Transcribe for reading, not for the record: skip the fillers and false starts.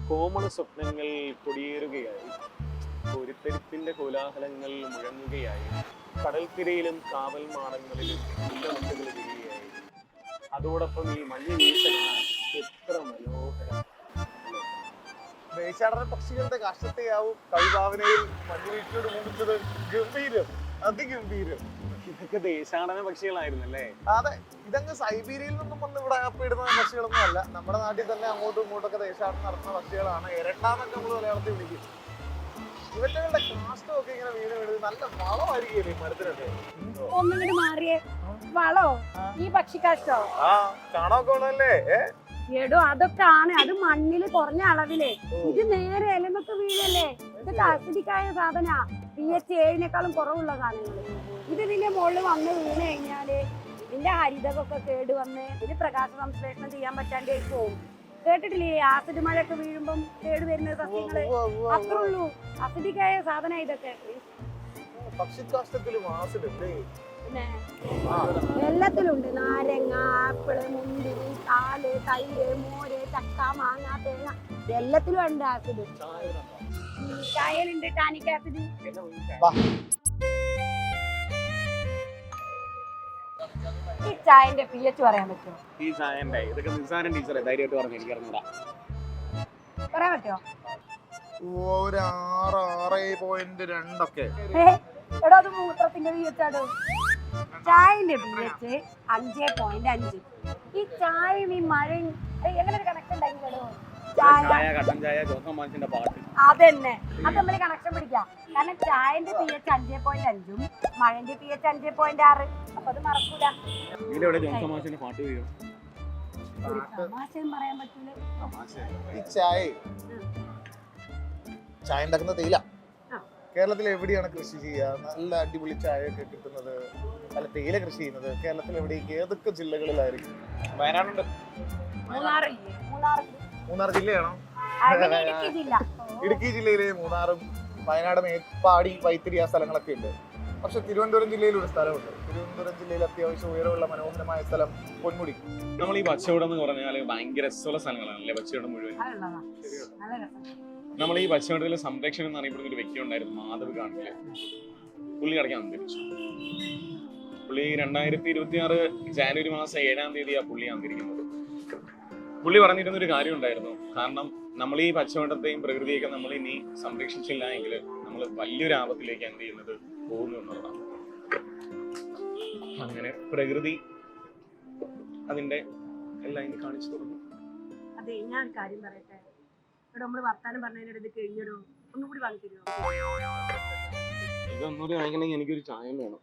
കോമള സ്വപ്നങ്ങൾ കൊടിയേറുകയായി, പൊരുത്തെരുപ്പിന്റെ കോലാഹലങ്ങൾ മുഴങ്ങുകയായി, കടൽത്തിരയിലും കാവൽ മാടങ്ങളിലും മുല്ലമുട്ടുകൾ വിരിയുകയായി. അതോടൊപ്പം ഈ മഞ്ഞ് വീഴ്ച കാണാൻ എത്ര മനോഹരം. ദേശാടന പക്ഷികളുടെ കാഷ്ടത്തെയാവും കവിഭാവനയിൽ മഞ്ഞുവീഴ്ചയോട് മൂടിച്ചത്. ഗംഭീരം, അതിഗംഭീരം. ഇതൊക്കെ ദേശാടന പക്ഷികളായിരുന്നല്ലേ? അതെ, ഇതങ്ങ് സൈബീരിയയിൽ നിന്നും വന്ന് ഇവിടെ അപ്പിടുന്ന പക്ഷികളൊന്നും അല്ല. നമ്മുടെ നാട്ടിൽ തന്നെ അങ്ങോട്ടും ഇങ്ങോട്ടൊക്കെ ദേശാടനം നടത്തുന്ന പക്ഷികളാണ്. ഇരട്ടാന്നൊക്കെ നമ്മൾ മലയാളത്തിൽ വിളിക്കും. ഇവറ്റകളുടെ കാഷ്ടമൊക്കെ ഇങ്ങനെ വീണ് നല്ല വളമായിരിക്കും ഈ മരത്തിനൊക്കെ. ഒന്നിങ്ങോട്ട് മാറിയേ, വളോ ഈ പക്ഷിക്കാഷ്ടോ? ആ, കാണാൻ കൊള്ളല്ലേ? എടോ അതൊക്കെ ആണ്, അത് മണ്ണില് കുറഞ്ഞ അളവില്. ഇത് നേരെ ഇലമൊക്കെ വീഴല്ലേ. ഇതൊക്കെ അസിഡിക്കായ സാധന, pH 7 കുറവുള്ള സാധനങ്ങള്. ഇത് ഇതിന്റെ മുകളിൽ വന്ന് വീണ് കഴിഞ്ഞാല് ഇതിന്റെ ഹരിതകൊക്കെ കേടുവന്ന് ഇതിന് പ്രകാശ സംശ്ലേഷണം ചെയ്യാൻ പറ്റാണ്ട് പോകും. കേട്ടിട്ടില്ലേ ആസിഡ് മഴയൊക്കെ വീഴുമ്പം കേട് വരുന്ന സസ്യങ്ങള്? അത്രേ ഉള്ളൂ. അസിഡിക്കായ സാധന ഇതൊക്കെ. പക്ഷിക്കാഷ്ടത്തിലും ആസിഡ് ഉണ്ട്. പിന്നെ എല്ലാത്തിലുണ്ട്. നാരങ്ങ, ആപ്പിള്, മുന്തിരി, പാല്, തൈര്, മോര്, ചക്ക, മാങ്ങ, തേങ്ങ, എല്ലാത്തിലും ഉണ്ട് ആസിഡ്. ചായയിലുണ്ട് tannic acid. ഈ ചായന്റെ pH പറയാൻ പറ്റുമോ? ഈ ചായന്റെ ഇതൊക്കെ നിസ്സാരം ടീച്ചറെ ധൈര്യമായിട്ട് പറഞ്ഞു, എനിക്ക് അറിഞ്ഞൂടാ. പറയാൻ പറ്റുമോ? ഒരു 6.2 ഒക്കെ. എടോ അത് മൂത്രത്തിന്റെ pH ആടോ. ചായന്റെ pH 5.5. ഈ ചായയും ഈ മഴയും എങ്ങനെ ഒരു കണക്ഷൻ ഉണ്ടായില്ലോ? ചായ, കട്ടൻ ചായ, ജോസഫ് മാഷിന്റെ പാട്ട്, അതന്നെ, അത് തമ്മിൽ കണക്ഷൻ പിടിക്കാം. കാരണം ചായന്റെ pH 5.5ഉം മഴന്റെ pH 5.6. അപ്പൊ അത് മറക്കൂല. ഇതിലെവിടെ ജോസഫ് മാഷിന്റെ പാട്ട് വീഴും? ഒരു തമാശയും പറയാൻ പറ്റൂല. ഈ ചായ ഉണ്ടാക്കുന്ന തേയില കേരളത്തിൽ എവിടെയാണ് കൃഷി ചെയ്യുക? നല്ല അടിപൊളി ചായയൊക്കെ കിട്ടുന്നത്, നല്ല തേയില കൃഷി ചെയ്യുന്നത് കേരളത്തിൽ എവിടേക്ക്, ഏതൊക്കെ ജില്ലകളിലായിരിക്കും? വയനാടുണ്ട്. മൂന്നാർ ജില്ലയാണോ? ഇടുക്കി ജില്ല. ഇടുക്കി ജില്ലയിലെ മൂന്നാറും വയനാട് മേപ്പാടി വൈത്തിരി ആ സ്ഥലങ്ങളൊക്കെ ഉണ്ട്. പക്ഷെ തിരുവനന്തപുരം ജില്ലയിൽ ഒരു സ്ഥലമുണ്ട്. തിരുവനന്തപുരം ജില്ലയിൽ അത്യാവശ്യം ഉയരമുള്ള മനോഹരമായ സ്ഥലം പൊന്മുടി. നമ്മൾ ഈ പച്ചവടം എന്ന് പറഞ്ഞാൽ ഭയങ്കര രസമുള്ള സ്ഥലങ്ങളാണല്ലേ പച്ചവടം മുഴുവൻ. നമ്മൾ ഈ പച്ചവടത്തിലെ സംരക്ഷണം എന്ന് അറിയപ്പെടുന്ന ഒരു വ്യക്തി ഉണ്ടായിരുന്നു, മാധവ് കാണില്. പുള്ളി അടയ്ക്കാൻ അന്തരിച്ചു. പുള്ളി 2026 ജാനുവരി മാസം 7-ാം തീയതിയാണ് പുള്ളി അന്തരിക്കുന്നത്. പുള്ളി പറഞ്ഞിരുന്ന ഒരു കാര്യം ഉണ്ടായിരുന്നു, കാരണം നമ്മൾ ഈ പച്ചവടത്തെയും പ്രകൃതിയൊക്കെ നമ്മൾ ഇനി സംരക്ഷിച്ചില്ല എങ്കിൽ നമ്മൾ വലിയൊരു ആപത്തിലേക്ക് എന്ത് ചെയ്യുന്നത് പോകുന്നു എന്നുള്ളതാണ്. അങ്ങനെ പ്രകൃതി അതിന്റെ എല്ലാം ഇനി കാണിച്ചു തുടങ്ങും. അതെ, ഞാൻ കാര്യം പറയട്ടെ. ഇവിടെ നമ്മള് വർത്താനം പറഞ്ഞതിന്റെ ഇത് കഴിഞ്ഞിടോ, ഒന്നുകൂടി വാങ്ങിത്തരുമോ? ഇതൊന്നുകൂടി വാങ്ങിക്കണമെങ്കിൽ എനിക്കൊരു ചായ വേണം.